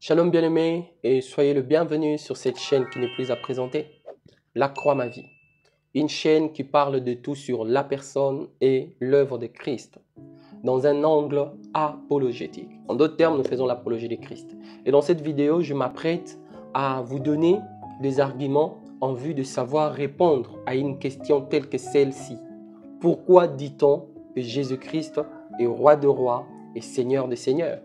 Shalom bien-aimés et soyez le bienvenu sur cette chaîne qui n'est plus à présenter, La Croix ma vie. Une chaîne qui parle de tout sur la personne et l'œuvre de Christ dans un angle apologétique. En d'autres termes, nous faisons l'apologie de Christ. Et dans cette vidéo, je m'apprête à vous donner des arguments en vue de savoir répondre à une question telle que celle-ci. Pourquoi dit-on que Jésus-Christ est roi de rois et seigneur de seigneurs?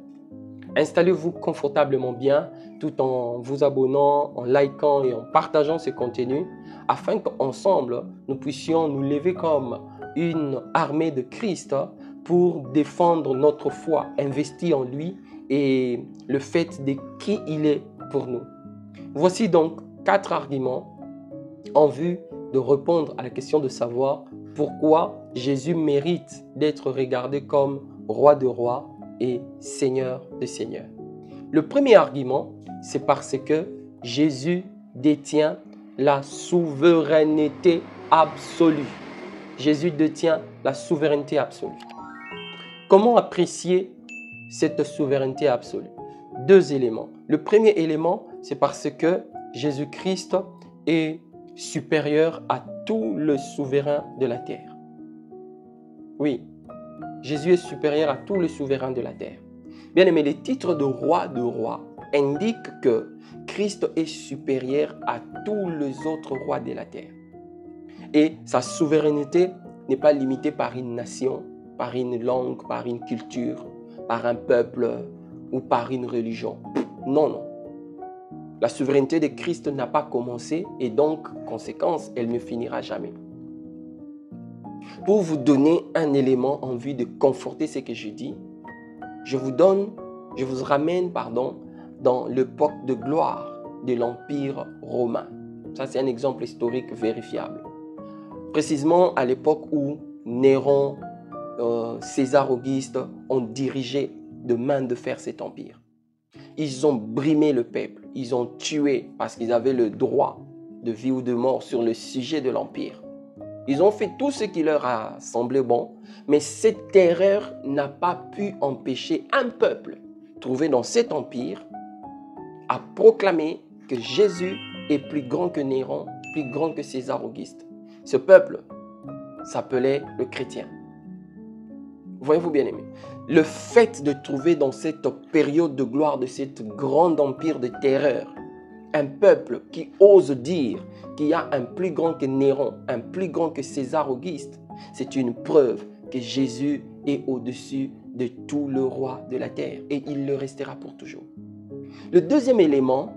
Installez-vous confortablement bien tout en vous abonnant, en likant et en partageant ce contenu afin qu'ensemble, nous puissions nous lever comme une armée de Christ pour défendre notre foi, investir en lui et le fait de qui il est pour nous. Voici donc 4 arguments en vue de répondre à la question de savoir pourquoi Jésus mérite d'être regardé comme roi de rois et Seigneur de seigneurs. Le premier argument, c'est parce que Jésus détient la souveraineté absolue. Jésus détient la souveraineté absolue. Comment apprécier cette souveraineté absolue? 2 éléments. Le premier élément, c'est parce que Jésus-Christ est supérieur à tous les souverains de la terre. Oui, Jésus est supérieur à tous les souverains de la terre. Bien aimé, les titres de roi indiquent que Christ est supérieur à tous les autres rois de la terre. Et sa souveraineté n'est pas limitée par une nation, par une langue, par une culture, par un peuple ou par une religion. Non, non. La souveraineté de Christ n'a pas commencé et donc, conséquence, elle ne finira jamais. Pour vous donner un élément en vue de conforter ce que je dis, je vous ramène dans l'époque de gloire de l'Empire romain. Ça, c'est un exemple historique vérifiable. Précisément à l'époque où Néron, César Auguste ont dirigé de main de fer cet empire. Ils ont brimé le peuple, ils ont tué parce qu'ils avaient le droit de vie ou de mort sur le sujet de l'empire. Ils ont fait tout ce qui leur a semblé bon, mais cette terreur n'a pas pu empêcher un peuple trouvé dans cet empire à proclamer que Jésus est plus grand que Néron, plus grand que César Auguste. Ce peuple s'appelait le chrétien. Voyez-vous bien aimé, le fait de trouver dans cette période de gloire de cet grand empire de terreur, un peuple qui ose dire qu'il y a un plus grand que Néron, un plus grand que César Auguste, c'est une preuve que Jésus est au-dessus de tout le roi de la terre et il le restera pour toujours. Le deuxième élément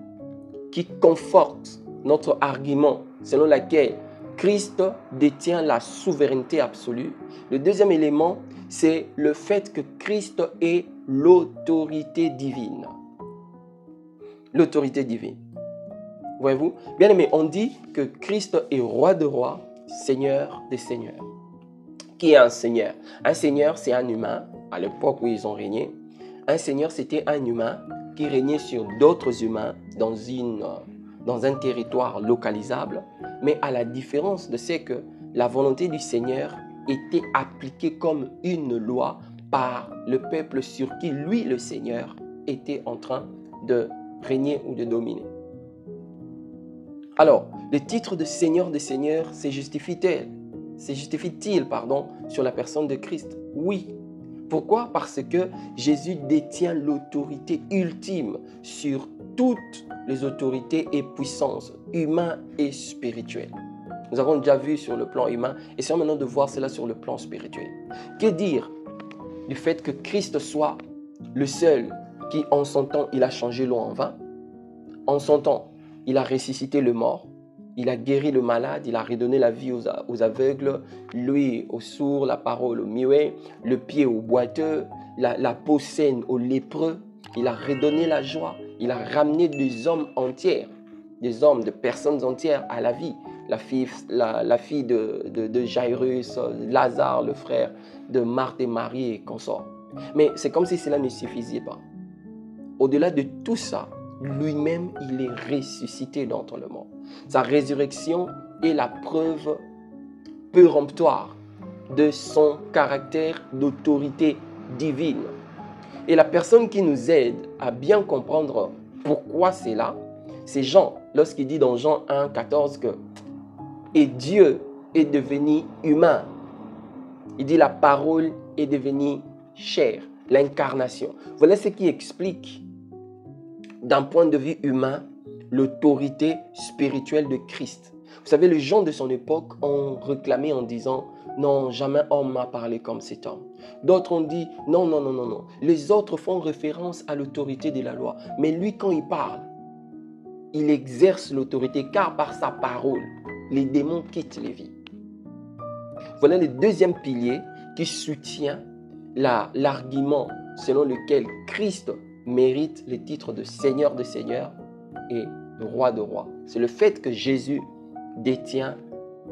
qui conforte notre argument selon lequel Christ détient la souveraineté absolue, le deuxième élément, c'est le fait que Christ est l'autorité divine. L'autorité divine. Voyez-vous? Bien aimé, on dit que Christ est roi de rois, seigneur des seigneurs. Qui est un seigneur? Un seigneur, c'est un humain, à l'époque où ils ont régné. Un seigneur, c'était un humain qui régnait sur d'autres humains dans un territoire localisable. Mais à la différence de ce que la volonté du Seigneur était appliquée comme une loi par le peuple sur qui lui, le Seigneur, était en train de régner ou de dominer. Alors, le titre de Seigneur des Seigneurs se justifie-t-il sur la personne de Christ? Oui. Pourquoi? Parce que Jésus détient l'autorité ultime sur toutes les autorités et puissances humaines et spirituelles. Nous avons déjà vu sur le plan humain, et c'est maintenant de voir cela sur le plan spirituel. Que dire du fait que Christ soit le seul qui, en son temps, il a changé l'eau en vin? En son temps, il a ressuscité le mort, il a guéri le malade, il a redonné la vie aux aveugles, l'ouïe aux sourds, la parole aux muets, le pied aux boiteux, la peau saine aux lépreux. Il a redonné la joie, il a ramené des hommes entiers, de personnes entières à la vie. La fille de Jairus, Lazare, le frère de Marthe et Marie et consorts. Mais c'est comme si cela ne suffisait pas. Au-delà de tout ça, lui-même, il est ressuscité d'entre les morts. Sa résurrection est la preuve péremptoire de son caractère d'autorité divine. Et la personne qui nous aide à bien comprendre pourquoi c'est là. C'est Jean, lorsqu'il dit dans Jean 1, 14 que « Et Dieu est devenu humain ». Il dit « La parole est devenue chair », l'incarnation. Voilà ce qui explique, d'un point de vue humain, l'autorité spirituelle de Christ. Vous savez, les gens de son époque ont réclamé en disant « Non, jamais homme m'a parlé comme cet homme ». D'autres ont dit « Non, non, non, non, non ». Les autres font référence à l'autorité de la loi. Mais lui, quand il parle, il exerce l'autorité, car par sa parole, les démons quittent les vies. Voilà le deuxième pilier qui soutient l'argument selon lequel Christ mérite le titre de Seigneur de Seigneurs et de Roi de Rois. C'est le fait que Jésus détient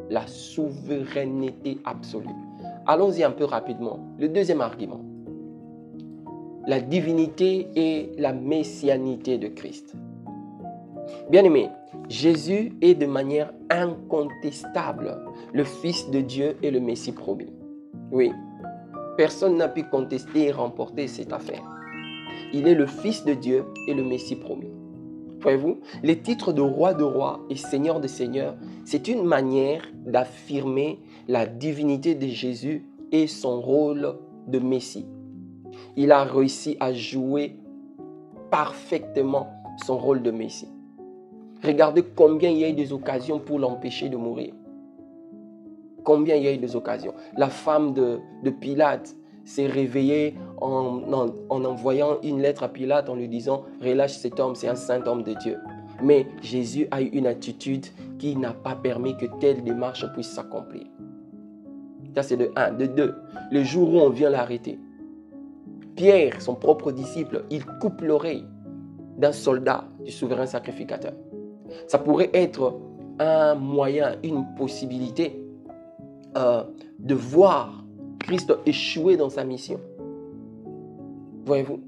la souveraineté absolue. Allons-y un peu rapidement. Le deuxième argument, la divinité et la messianité de Christ. Bien-aimé, Jésus est de manière incontestable le Fils de Dieu et le Messie promis. Oui, personne n'a pu contester et remporter cette affaire. Il est le Fils de Dieu et le Messie promis. Voyez-vous, les titres de roi de roi et seigneur de seigneur, c'est une manière d'affirmer la divinité de Jésus et son rôle de Messie. Il a réussi à jouer parfaitement son rôle de Messie. Regardez combien il y a eu des occasions pour l'empêcher de mourir. Combien il y a eu des occasions. La femme de Pilate s'est réveillée en envoyant une lettre à Pilate en lui disant « Relâche cet homme, c'est un saint homme de Dieu ». Mais Jésus a eu une attitude qui n'a pas permis que telle démarche puisse s'accomplir. Ça, c'est de 1. De 2, le jour où on vient l'arrêter, Pierre, son propre disciple, il coupe l'oreille d'un soldat du souverain sacrificateur. Ça pourrait être un moyen, une possibilité de voir Christ échouer dans sa mission. Voyez-vous?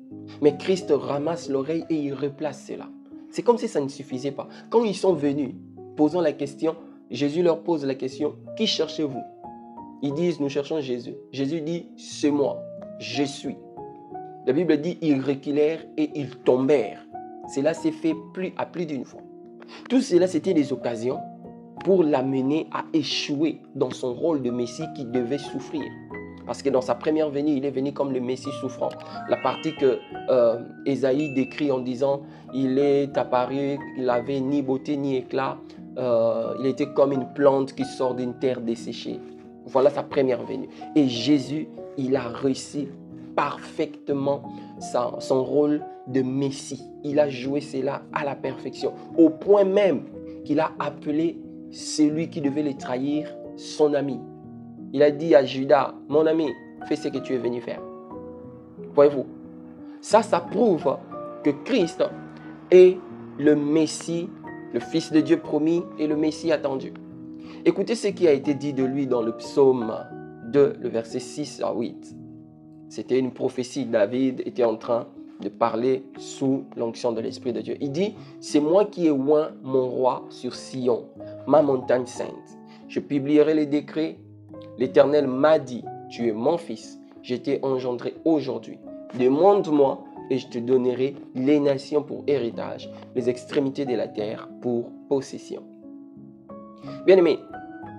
Mais Christ ramasse l'oreille et il replace cela. C'est comme si ça ne suffisait pas. Quand ils sont venus, posant la question, Jésus leur pose la question, « Qui cherchez-vous » Ils disent, « Nous cherchons Jésus ». Jésus dit, « C'est moi, je suis ». La Bible dit, ils reculèrent et ils tombèrent. Cela s'est fait à plus d'une fois. Tout cela, c'était des occasions pour l'amener à échouer dans son rôle de Messie qui devait souffrir. Parce que dans sa première venue, il est venu comme le Messie souffrant. La partie que Ésaïe décrit en disant « Il est apparu, il n'avait ni beauté ni éclat, il était comme une plante qui sort d'une terre desséchée. » Voilà sa première venue. Et Jésus, il a réussi parfaitement son rôle de Messie. Il a joué cela à la perfection, au point même qu'il a appelé celui qui devait le trahir son ami. Il a dit à Judas, « Mon ami, fais ce que tu es venu faire. » Voyez-vous, ça prouve que Christ est le Messie, le Fils de Dieu promis et le Messie attendu. Écoutez ce qui a été dit de lui dans le psaume 2, le verset 6 à 8. C'était une prophétie. David était en train de parler sous l'onction de l'Esprit de Dieu. Il dit, « C'est moi qui ai oint mon roi sur Sion, ma montagne sainte. Je publierai les décrets. L'Éternel m'a dit, tu es mon fils, je t'ai engendré aujourd'hui. Demande-moi et je te donnerai les nations pour héritage, les extrémités de la terre pour possession. » Bien-aimés,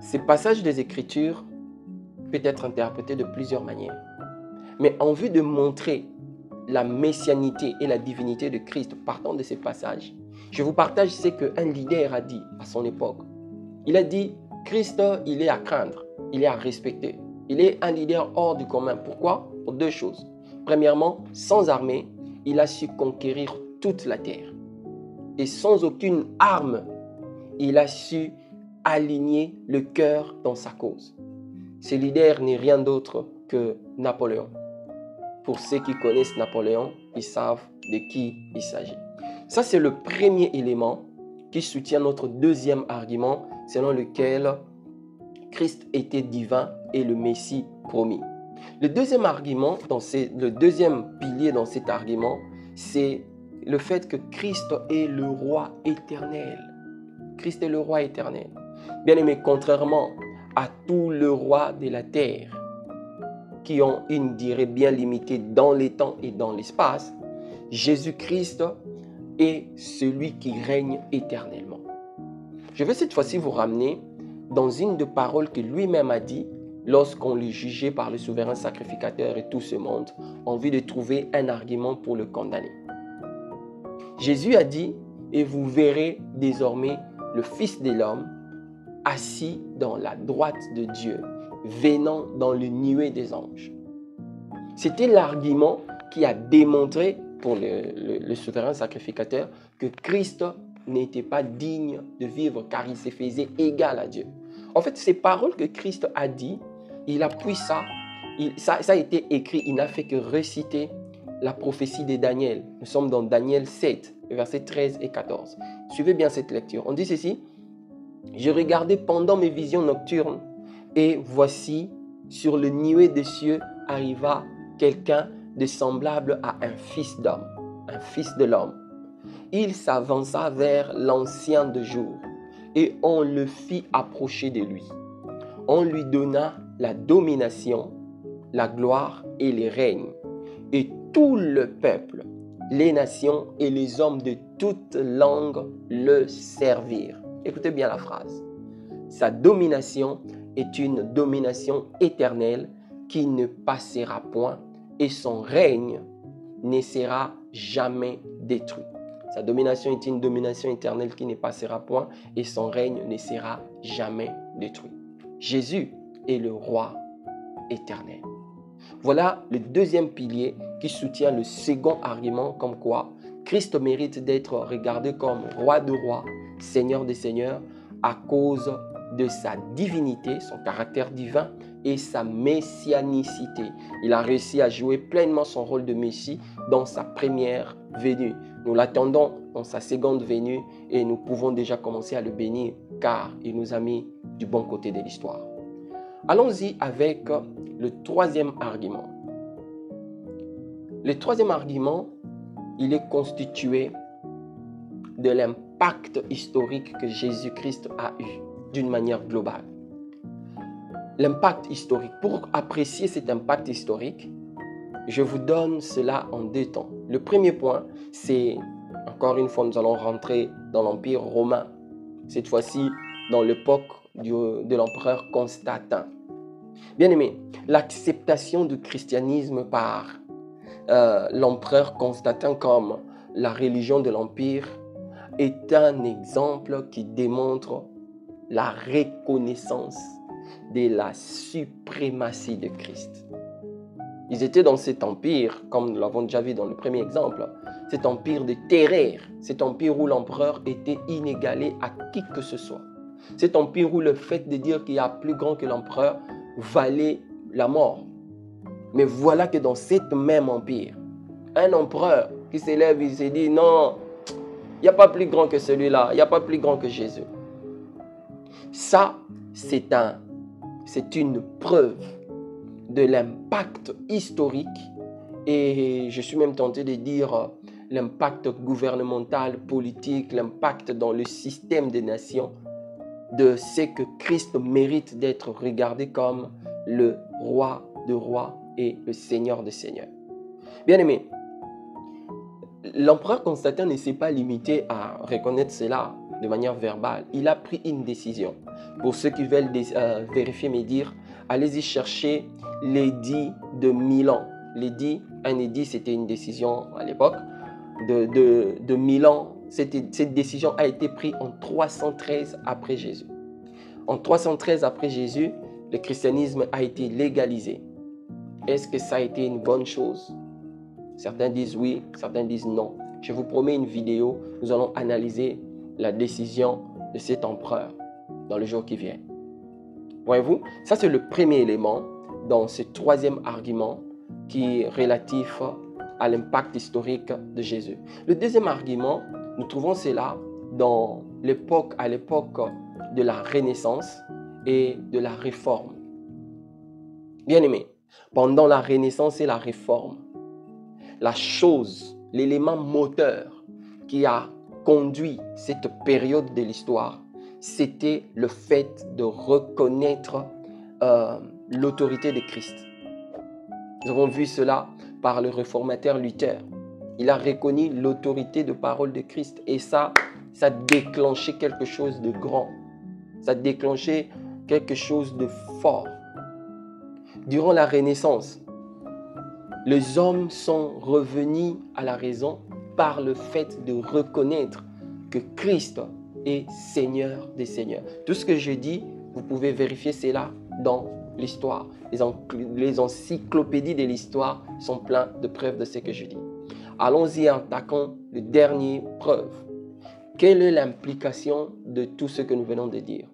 ce passage des Écritures peut être interprété de plusieurs manières. Mais en vue de montrer la messianité et la divinité de Christ partant de ces passages, je vous partage ce qu'un leader a dit à son époque. Il a dit, Christ, il est à craindre, il est à respecter. Il est un leader hors du commun. Pourquoi? Pour deux choses. Premièrement, sans armée, il a su conquérir toute la terre. Et sans aucune arme, il a su aligner le cœur dans sa cause. Ce leader n'est rien d'autre que Napoléon. Pour ceux qui connaissent Napoléon, ils savent de qui il s'agit. Ça, c'est le premier élément qui soutient notre deuxième argument, selon lequel Christ était divin et le Messie promis. Le deuxième argument, le deuxième pilier dans cet argument, c'est le fait que Christ est le roi éternel. Christ est le roi éternel. Bien aimé, contrairement à tous les rois de la terre qui ont une durée bien limitée dans les temps et dans l'espace, Jésus-Christ et celui qui règne éternellement. Je vais cette fois-ci vous ramener dans une des paroles que lui-même a dit lorsqu'on le jugeait par le souverain sacrificateur et tout ce monde, en vue de trouver un argument pour le condamner. Jésus a dit, et vous verrez désormais le Fils de l'homme assis dans la droite de Dieu, venant dans le nuée des anges. C'était l'argument qui a démontré pour le souverain sacrificateur que Christ n'était pas digne de vivre car il se faisait égal à Dieu. En fait, ces paroles que Christ a dit, il appuie ça, ça a été écrit, il n'a fait que réciter la prophétie de Daniel. Nous sommes dans Daniel 7, versets 13 et 14. Suivez bien cette lecture. On dit ceci, « Je regardais pendant mes visions nocturnes et voici, sur le nuée des cieux arriva quelqu'un de semblable à un fils d'homme, un fils de l'homme. Il s'avança vers l'ancien de jour et on le fit approcher de lui. On lui donna la domination, la gloire et les règnes. Et tout le peuple, les nations et les hommes de toute langue le servirent. » Écoutez bien la phrase. Sa domination est une domination éternelle qui ne passera point et son règne ne sera jamais détruit. Sa domination est une domination éternelle qui ne passera point et son règne ne sera jamais détruit. Jésus est le roi éternel. Voilà le deuxième pilier qui soutient le second argument comme quoi Christ mérite d'être regardé comme roi de rois, seigneur des seigneurs à cause de sa divinité, son caractère divin et sa messianicité. Il a réussi à jouer pleinement son rôle de Messie dans sa première venue. Nous l'attendons dans sa seconde venue et nous pouvons déjà commencer à le bénir car il nous a mis du bon côté de l'histoire. Allons-y avec le troisième argument. Le troisième argument, il est constitué de l'impact historique que Jésus-Christ a eu d'une manière globale. L'impact historique. Pour apprécier cet impact historique, je vous donne cela en deux temps. Le premier point, c'est, encore une fois, nous allons rentrer dans l'Empire romain. Cette fois-ci, dans l'époque de l'empereur Constantin. Bien aimé, l'acceptation du christianisme par l'empereur Constantin comme la religion de l'Empire est un exemple qui démontre la reconnaissance de la suprématie de Christ. Ils étaient dans cet empire, comme nous l'avons déjà vu dans le premier exemple, cet empire de terreur, cet empire où l'empereur était inégalé à qui que ce soit. Cet empire où le fait de dire qu'il y a plus grand que l'empereur valait la mort. Mais voilà que dans cet même empire, un empereur qui s'élève, il se dit non, il n'y a pas plus grand que celui-là, il n'y a pas plus grand que Jésus. Ça, c'est une preuve de l'impact historique et je suis même tenté de dire l'impact gouvernemental, politique, l'impact dans le système des nations de ce que Christ mérite d'être regardé comme le roi de rois et le seigneur des seigneurs. Bien aimé, l'empereur Constantin ne s'est pas limité à reconnaître cela de manière verbale. Il a pris une décision. Pour ceux qui veulent vérifier mes dires, allez-y chercher l'édit de Milan. Un édit, c'était une décision à l'époque de Milan. Cette décision a été prise en 313 après Jésus. En 313 après Jésus, le christianisme a été légalisé. Est-ce que ça a été une bonne chose? Certains disent oui, certains disent non. Je vous promets une vidéo, nous allons analyser la décision de cet empereur dans le jour qui vient. Voyez-vous, ça c'est le premier élément dans ce troisième argument qui est relatif à l'impact historique de Jésus. Le deuxième argument, nous trouvons cela à l'époque de la Renaissance et de la Réforme. Bien aimé, pendant la Renaissance et la Réforme, la chose, l'élément moteur qui a conduit cette période de l'histoire, c'était le fait de reconnaître l'autorité de Christ. Nous avons vu cela par le réformateur Luther. Il a reconnu l'autorité de parole de Christ. Et ça a déclenché quelque chose de grand. Ça a déclenché quelque chose de fort. Durant la Renaissance, les hommes sont revenus à la raison par le fait de reconnaître que Christ est Seigneur des Seigneurs. Tout ce que je dis, vous pouvez vérifier cela dans l'histoire. Les encyclopédies de l'histoire sont pleines de preuves de ce que je dis. Allons-y en attaquant le dernier preuve. Quelle est l'implication de tout ce que nous venons de dire?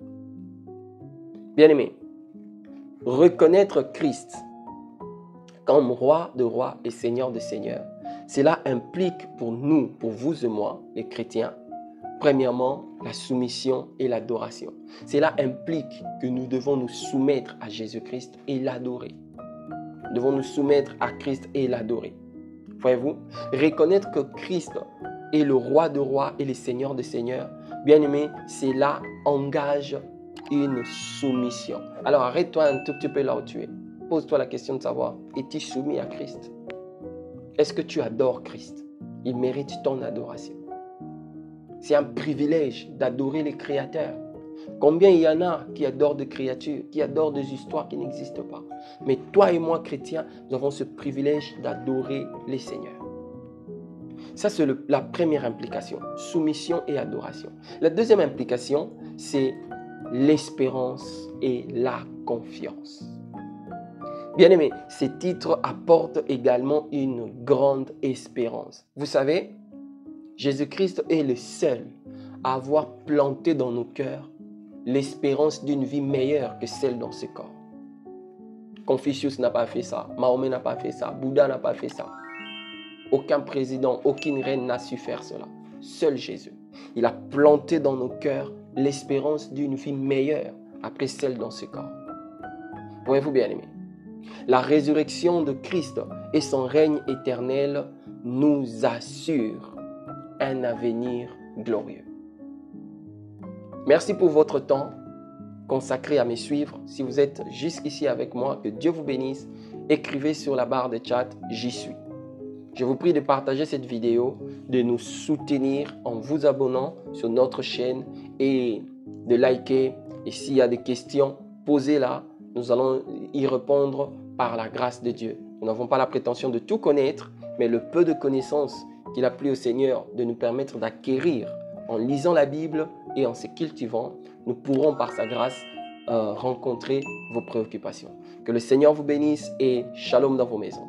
Bien-aimés, reconnaître Christ comme roi de rois et seigneur de seigneurs, cela implique pour nous, pour vous et moi, les chrétiens, premièrement, la soumission et l'adoration. Cela implique que nous devons nous soumettre à Jésus-Christ et l'adorer. Nous devons nous soumettre à Christ et l'adorer. Voyez-vous, reconnaître que Christ est le roi de rois et le seigneur de seigneurs, bien-aimé, cela engage une soumission. Alors arrête-toi un tout petit peu là où tu es. Pose-toi la question de savoir, es-tu soumis à Christ? Est-ce que tu adores Christ? Il mérite ton adoration. C'est un privilège d'adorer les créateurs. Combien il y en a qui adorent des créatures, qui adorent des histoires qui n'existent pas. Mais toi et moi, chrétiens, nous avons ce privilège d'adorer les seigneurs. Ça, c'est la première implication, soumission et adoration. La deuxième implication, c'est l'espérance et la confiance. Bien-aimés, ces titres apportent également une grande espérance. Vous savez, Jésus-Christ est le seul à avoir planté dans nos cœurs l'espérance d'une vie meilleure que celle dans ce corps. Confucius n'a pas fait ça, Mahomet n'a pas fait ça, Bouddha n'a pas fait ça. Aucun président, aucune reine n'a su faire cela. Seul Jésus. Il a planté dans nos cœurs l'espérance d'une vie meilleure après celle dans ce corps. Voyez-vous, bien-aimés, la résurrection de Christ et son règne éternel nous assurent un avenir glorieux. Merci pour votre temps consacré à me suivre. Si vous êtes jusqu'ici avec moi, que Dieu vous bénisse. Écrivez sur la barre de chat « J'y suis ». Je vous prie de partager cette vidéo, de nous soutenir en vous abonnant sur notre chaîne et de liker. Et s'il y a des questions, posez-la. Nous allons y répondre par la grâce de Dieu. Nous n'avons pas la prétention de tout connaître, mais le peu de connaissances qu'il a plu au Seigneur de nous permettre d'acquérir en lisant la Bible et en se cultivant, nous pourrons par sa grâce rencontrer vos préoccupations. Que le Seigneur vous bénisse et shalom dans vos maisons.